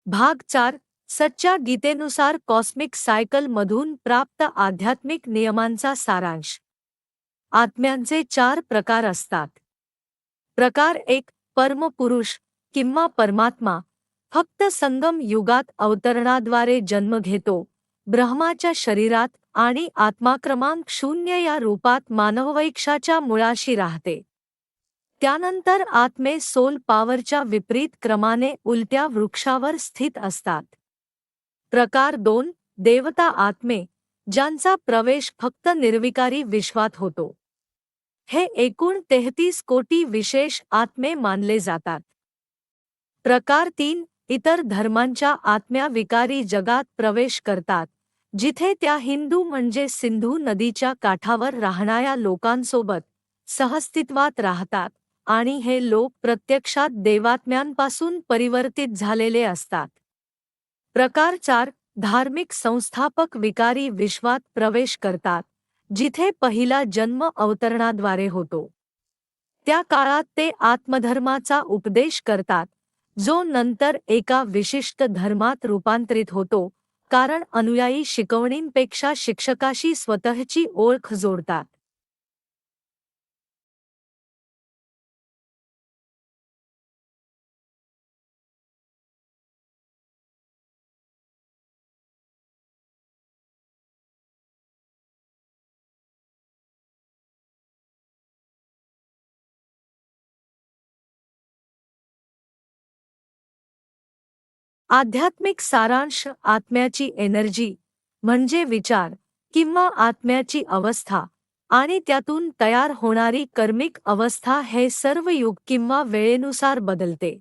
भाग 4. सच्च्या गीतेनुसार cosmic cycle मधून प्राप्त आध्यात्मिक नियमांचा सारांश. आत्म्यांचे 4 प्रकार असतात. प्रकार 1. परमपुरुष किंवा परमात्मा फक्त संगम युगात अवतरणाद्वारे जन्म घेतो, ब्रह्माच्या शरीरात आणि आत्मा क्रमांक 0 या रूपात मानववैक्षाच्या मुळाशी राहते. त्यानंतर आत्मे सोल पॉवरच्या विपरीत क्रमाने उलट्या वृक्षावर स्थित असतात. प्रकार 2. देवता आत्मे, ज्यांचा प्रवेश फक्त निर्विकारी विश्वात होतो. हे एकूण 33 कोटी विशेष आत्मे मानले जातात. प्रकार 3. इतर धर्मांच्या आत्म्या विकारी जगात प्रवेश करतात, जिथे त्या हिंदू म्हणजे सिंधू नदीच्या काठावर राहणाऱ्या लोकांसोबत सहस्तित्वात राहतात आणि हे लोक प्रत्यक्षात देवात्म्यांपासून परिवर्तित झालेले असतात. प्रकार 4. धार्मिक संस्थापक विकारी विश्वात प्रवेश करतात, जिथे पहिला जन्म अवतरणाद्वारे होतो. त्या काळात ते आत्मधर्माचा उपदेश करतात, जो नंतर एका विशिष्ट धर्मात रूपांतरित होतो, कारण अनुयायी शिकवणींपेक्षा शिक्षकाशी स्वतःची ओळख जोडतात. आध्यात्मिक सारांश. आत्म्याची एनर्जी म्हणजे विचार किंवा आत्म्याची अवस्था आणि त्यातून तयार होणारी कर्मिक अवस्था हे सर्व युग किंवा वेळेनुसार बदलते.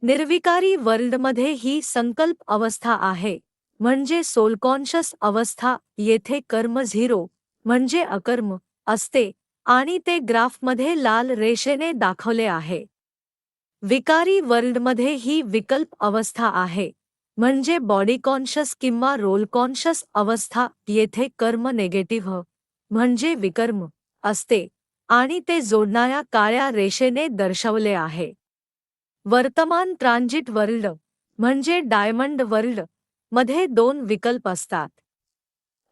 निर्विकारी वर्ल्डमध्ये ही संकल्प अवस्था आहे, म्हणजे सोल कॉन्शस अवस्था. येथे कर्म 0 म्हणजे अकर्म असते आणि ते ग्राफमध्ये लाल रेषेने दाखवले आहे. विकारी वर्ल्डमध्ये ही विकल्प अवस्था आहे, म्हणजे बॉडी कॉन्शस किंवा रोल कॉन्शस अवस्था. येथे कर्म नेगेटिव्ह म्हणजे विकर्म असते आणि ते जोडणाऱ्या काळ्या रेषेने दर्शवले आहे. वर्तमान ट्रान्झिट वर्ल्ड म्हणजे डायमंड वर्ल्ड मध्ये 2 विकल्प असतात.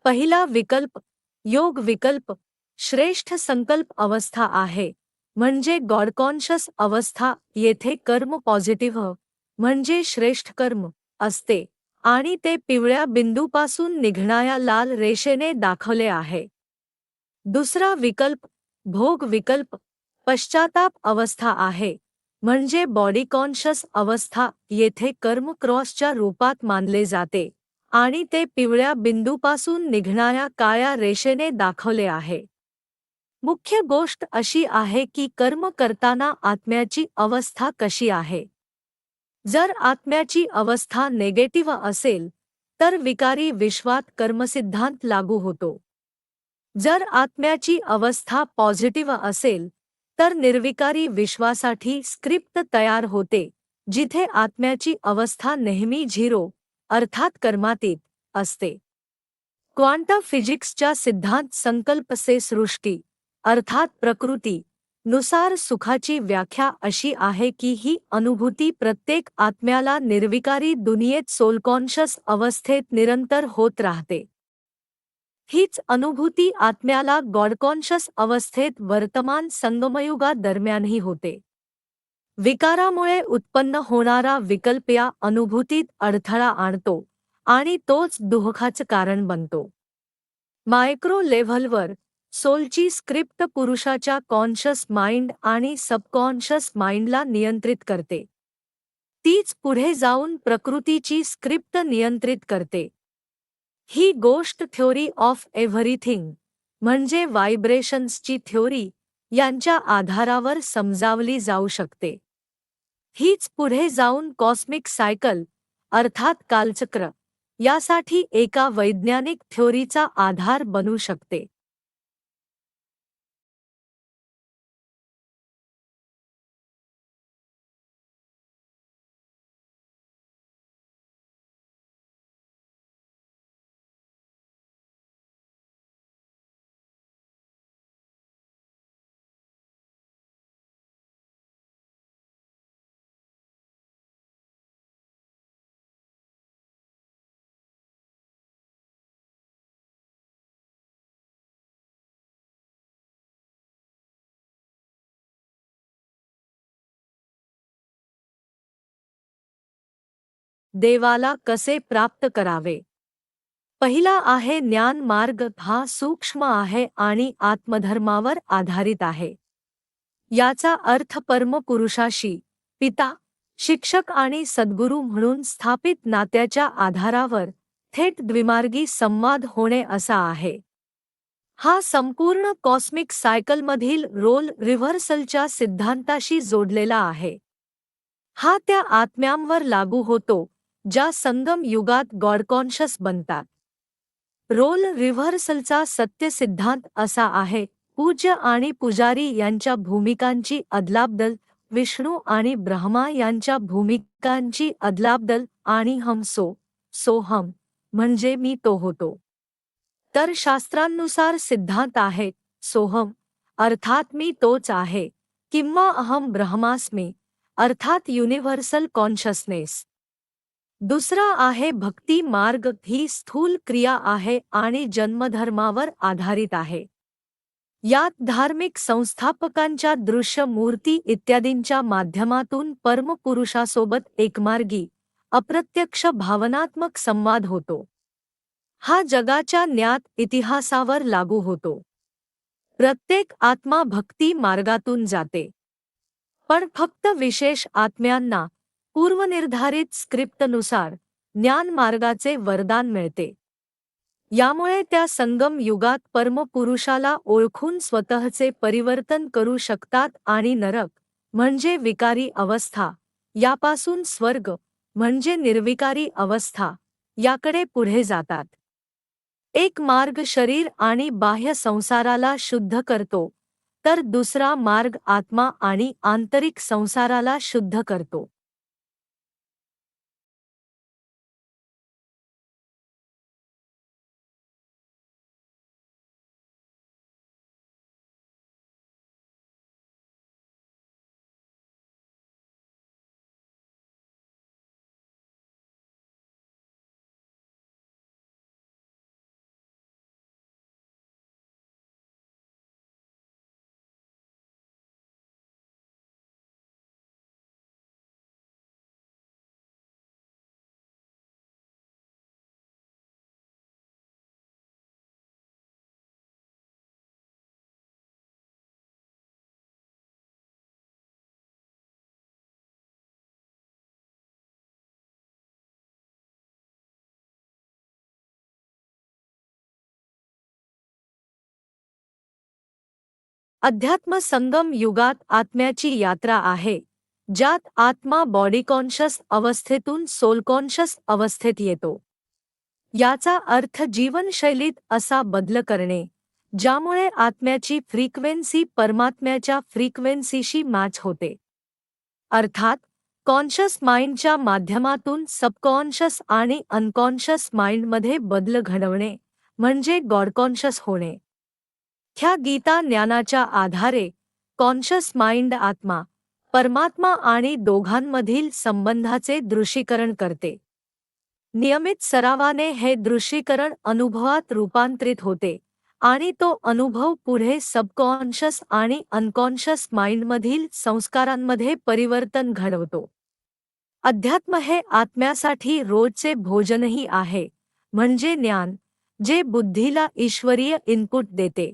पहिला विकल्प योग विकल्प श्रेष्ठ संकल्प अवस्था आहे, म्हणजे गॉड कॉन्शस अवस्था. येथे कर्म पॉझिटिव्ह म्हणजे श्रेष्ठ कर्म असते आणि ते पिवळ्या बिंदूपासून निघणाऱ्या लाल रेषेने दाखवले आहे. दुसरा विकल्प भोग विकल्प पश्चाताप अवस्था आहे, म्हणजे बॉडी कॉन्शस अवस्था. येथे कर्म क्रॉसच्या रूपात मानले जाते आणि ते पिवळ्या बिंदूपासून निघणाऱ्या काळ्या रेषेने दाखवले आहे. मुख्य गोष्ट अशी आहे की कर्म करताना आत्म्याची अवस्था कशी आहे. जर आत्म्याची अवस्था नेगेटिव्ह असेल, तर विकारी विश्वात कर्मसिद्धांत लागू होतो. जर आत्म्याची अवस्था पॉझिटिव्ह असेल, तर निर्विकारी विश्वासाठी स्क्रिप्ट तयार होते, जिथे आत्म्याची अवस्था नेहमी 0 अर्थात कर्मातीत असते. क्वांटम फिजिक्सच्या सिद्धांत संकल्प से सृष्टी अर्थात प्रकृती नुसार सुखाची व्याख्या अशी आहे की ही अनुभूती प्रत्येक आत्म्याला निर्विकारी दुनियेत सोलकॉन्शस अवस्थेत निरंतर होत राहते. हीच अनुभूती आत्म्याला गॉडकॉन्शस अवस्थेत वर्तमान संगमयुगा दरम्यानही होते. विकारामुळे उत्पन्न होणारा विकल्प या अनुभूतीत अडथळा आणतो आणि तोच दुःखाचं कारण बनतो. मायक्रो लेव्हलवर सोलची स्क्रिप्ट पुरुषाच्या कॉन्शस माइंड आणि सबकॉन्शस माइंडला नियंत्रित करते. तीच पुढे जाऊन प्रकृतीची स्क्रिप्ट नियंत्रित करते. ही गोष्ट थ्योरी ऑफ एव्हरीथिंग म्हणजे व्हायब्रेशन्सची थ्योरी यांच्या आधारावर समजावली जाऊ शकते. हीच पुढे जाऊन कॉस्मिक सायकल अर्थात कालचक्र यासाठी एका वैज्ञानिक थ्योरीचा आधार बनू शकते. देवाला कसे प्राप्त करावे. पहिला आहे ज्ञान मार्ग, हा सूक्ष्म आहे आणि आत्मधर्मावर आधारित आहे. याचा अर्थ परमपुरुषाशी, पिता, शिक्षक आणि सद्गुरू म्हणून स्थापित नात्याच्या आधारावर थेट द्विमार्गी संवाद होणे असा आहे. हा संपूर्ण कॉस्मिक सायकलमधील रोल रिव्हर्सलच्या सिद्धांताशी जोडलेला आहे. हा त्या आत्म्यांवर लागू होतो ज्या संगम युगात गॉडकॉन्शस बनतात. रोल रिव्हर्सलचा सत्य सिद्धांत असा आहे: पूज्य आणि पुजारी यांच्या भूमिकांची अदलाबदल, विष्णू आणि ब्रह्मा यांच्या भूमिकांची अदलाबदल, आणि हम सो, सोहम म्हणजे मी तो होतो. तर शास्त्रांनुसार सिद्धांत आहे सोहम अर्थात मी तोच आहे, किंवा अहम ब्रह्मास्मी अर्थात युनिव्हर्सल कॉन्शसनेस. दुसरा आहे भक्ती मार्ग, ही स्थूल क्रिया आहे आणि जन्मधर्मावर आधारित आहे. यात धार्मिक संस्थापकांच्या दृश्य मूर्ती इत्यादींच्या माध्यमातून परमपुरुषासोबत एकमार्गी, अप्रत्यक्ष भावनात्मक संवाद होतो. हा जगाच्या ज्ञात इतिहासावर लागू होतो. प्रत्येक आत्मा भक्ती मार्गातून जाते, पण फक्त विशेष आत्म्यांना पूर्वनिर्धारित स्क्रिप्टनुसार ज्ञान मार्गाचे वरदान मिळते. यामुळे त्या संगम युगात परमपुरुषाला ओळखून स्वतःचे परिवर्तन करू शकतात आणि नरक म्हणजे विकारी अवस्था यापासून स्वर्ग म्हणजे निर्विकारी अवस्था याकडे पुढे जातात. एक मार्ग शरीर आणि बाह्य संसाराला शुद्ध करतो, तर दुसरा मार्ग आत्मा आणि आंतरिक संसाराला शुद्ध करतो. अध्यात्म संगम युगात आत्म्याची यात्रा आहे, ज्यात आत्मा बॉडी कॉन्शस अवस्थेतून सोल कॉन्शस अवस्थेत येतो. याचा अर्थ जीवनशैलीत असा बदल करणे ज्यामुळे आत्म्याची फ्रिक्वेन्सी परमात्म्याच्या फ्रिक्वेन्सीशी मॅच होते. अर्थात कॉन्शस माइंडच्या माध्यमातून सबकॉन्शस आणि अनकॉन्शस माइंडमध्ये बदल घडवणे म्हणजे गॉडकॉन्शस होणे. ह्या गीता ज्ञानाच्या आधारे कॉन्शस माइंड आत्मा, परमात्मा आणि दोघांमधील संबंधाचे दृश्यीकरण करते. नियमित सरावाने हे दृश्यीकरण अनुभवात रूपांतरित होते आणि तो अनुभव पुढे सबकॉन्शस आणि अनकॉन्शस माइंडमधील संस्कारांमध्ये परिवर्तन घडवतो. अध्यात्म हे आत्म्यासाठी रोजचे भोजनही आहे, म्हणजे ज्ञान, जे बुद्धीला ईश्वरीय इनपुट देते.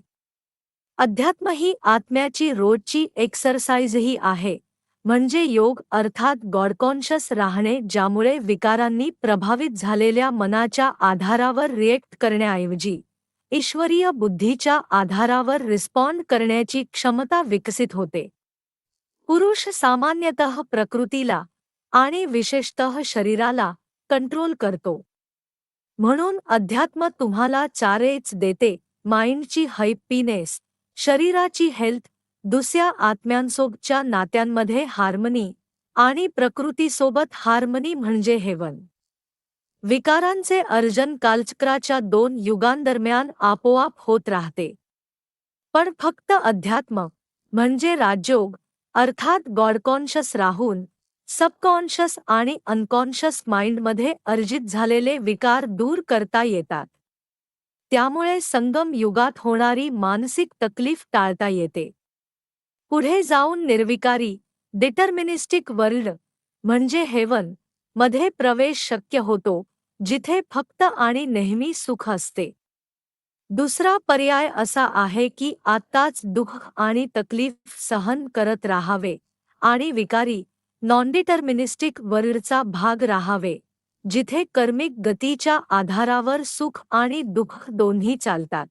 अध्यात्म ही आत्म्याची रोजची एक्सरसाइजही आहे, म्हणजे योग अर्थात गॉडकॉन्शस राहणे, ज्यामुळे विकारांनी प्रभावित झालेल्या मनाच्या आधारावर रिएक्ट करण्याऐवजी ईश्वरीय बुद्धीच्या आधारावर रिस्पॉन्ड करण्याची क्षमता विकसित होते. पुरुष सामान्यतः प्रकृतीला आणि विशेषतः शरीराला कंट्रोल करतो. म्हणून अध्यात्म तुम्हाला चारेच देते: माइंडची हैप्पीनेस, शरीराची हेल्थ, दुसऱ्या आत्म्यांसोबतच्या नात्यांमध्ये हार्मनी आणि प्रकृतीसोबत हार्मनी म्हणजे हेवन. विकारांचे अर्जन कालचक्राच्या 2 युगांदरम्यान आपोआप होत राहते. पण फक्त अध्यात्म म्हणजे राजयोग अर्थात गॉडकॉन्शस राहून सबकॉन्शस आणि अनकॉन्शस माइंडमध्ये अर्जित झालेले विकार दूर करता येतात. त्यामुळे संगम युगात होणारी मानसिक तकलीफ टाळता येते. पुढे जाऊन निर्विकारी डिटर्मिनिस्टिक वर्ल्ड म्हणजे हेवन मध्ये प्रवेश शक्य होतो, जिथे फक्त आणि नेहमी सुख असते. दुसरा पर्याय असा आहे की आत्ताच दुःख आणि तकलीफ सहन करत राहावे आणि विकारी नॉनडिटर्मिनिस्टिक वर्ल्डचा भाग राहावे, जिथे कर्मिक गतीच्या आधारावर सुख आणि दुःख दोन्ही चालतात.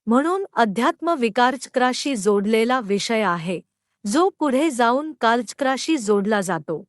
म्हणून अध्यात्म विकारचक्राशी जोडलेला विषय आहे, जो पुढे जाऊन कालचक्राशी जोडला जातो.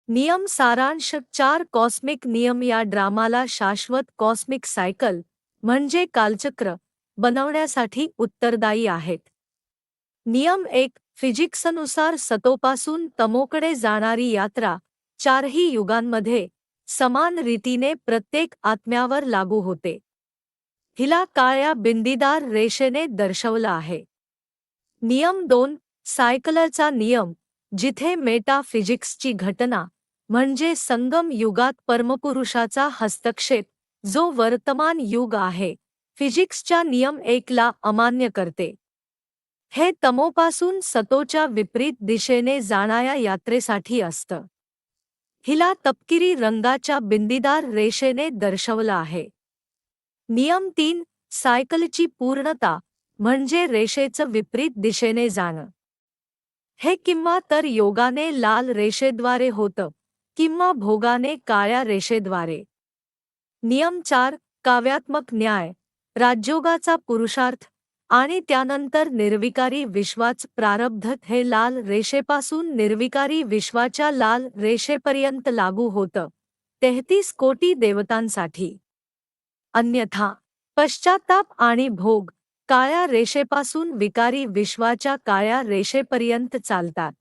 नियम सारांश 4 कॉस्मिक नियम या ड्रामाला शाश्वत कॉस्मिक सायकल म्हणजे कालचक्र बनवण्यासाठी उत्तरदायी आहेत. नियम 1 फिजिक्सनुसार सतोपासून तमोकडे जाणारी यात्रा चारही युगांमध्ये समान रीतीने प्रत्येक आत्म्यावर लागू होते. हिला काळ्या बिंदीदार रेषेने दर्शवलं आहे. नियम 2 सायकलचा नियम, जिथे मेटाफिजिक्सची घटना म्हणजे संगम युगात परमपुरुषाचा हस्तक्षेप, जो वर्तमान युग आहे, फिजिक्सच्या नियम 1 ला अमान्य करते. हे तमोपासून सतोच्या विपरीत दिशेने जाणाऱ्या यात्रेसाठी असतं. हिला तपकिरी रंगाच्या बिंदीदार रेषेने दर्शवलं आहे. नियम 3 सायकलची पूर्णता म्हणजे रेषेचं विपरीत दिशेने जाणं. हे किंवा तर योगाने लाल रेषेद्वारे होतं किंवा भोगाने काळ्या रेषेद्वारे. नियम 4 काव्यात्मक न्याय, राजयोगाचा पुरुषार्थ आणि त्यानंतर निर्विकारी विश्वाच प्रारब्ध हे लाल रेषेपासून निर्विकारी विश्वाच्या लाल रेषेपर्यंत लागू होतं, 33 कोटी देवतांसाठी. अन्यथा पश्चात्ताप आणि भोग काळ्या रेषेपासून विकारी विश्वाच्या काळ्या रेषेपर्यंत चालतात.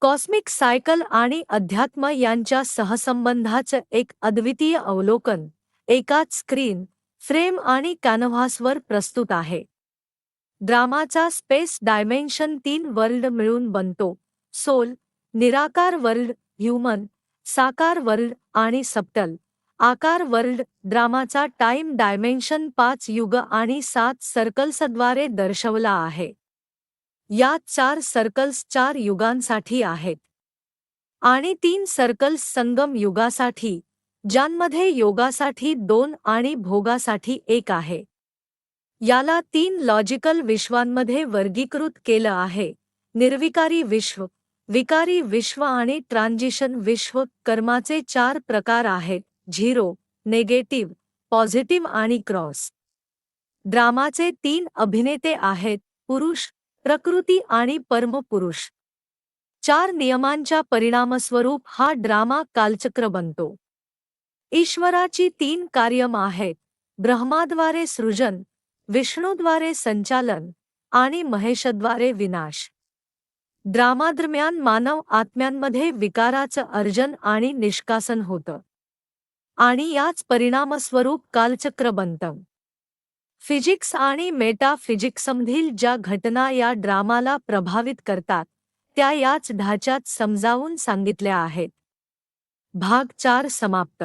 कॉस्मिक सायकल आणि अध्यात्म यांच्या सहसंबंधाचं एक अद्वितीय अवलोकन एकाच स्क्रीन, फ्रेम आणि कॅनव्हासवर प्रस्तुत आहे. ड्रामाचा स्पेस डायमेन्शन 3 वर्ल्ड मिळून बनतो: सोल, निराकार वर्ल्ड, ह्युमन, साकार वर्ल्ड आणि सबटल आकार वर्ल्ड. ड्रामाचा टाइम डायमेन्शन 5 युग आणि 7 सर्कल्सद्वारे दर्शवला आहे. यात 4 सर्कल्स 4 युगांसाठी आहेत आणि 3 सर्कल्स संगम युगासाठी, ज्यांमध्ये योगासाठी 2 आणि भोगासाठी 1 आहे. याला 3 लॉजिकल विश्वांमध्ये वर्गीकृत केलं आहे: निर्विकारी विश्व, विकारी विश्व आणि ट्रान्झिशन विश्व. कर्माचे 4 प्रकार आहेत: 0, नेगेटिव्ह, पॉझिटिव्ह आणि क्रॉस. ड्रामाचे 3 अभिनेते आहेत: पुरुष, प्रकृती आणि परमपुरुष. 4 नियमांच्या परिणामस्वरूप हा ड्रामा कालचक्र बनतो. ईश्वराची 3 कार्यम आहेत: ब्रह्माद्वारे सृजन, विष्णूद्वारे संचालन आणि महेशद्वारे विनाश. ड्रामादरम्यान मानव आत्म्यांमध्ये विकाराचं अर्जन आणि निष्कासन होतं आणि याच परिणामस्वरूप कालचक्र बनतं. फिजिक्स आणि मेटाफिजिक्समधील ज्या घटना या ड्रामाला प्रभावित करतात, त्या याच ढाच्यात समजावून सांगितल्या आहेत. भाग 4 समाप्त.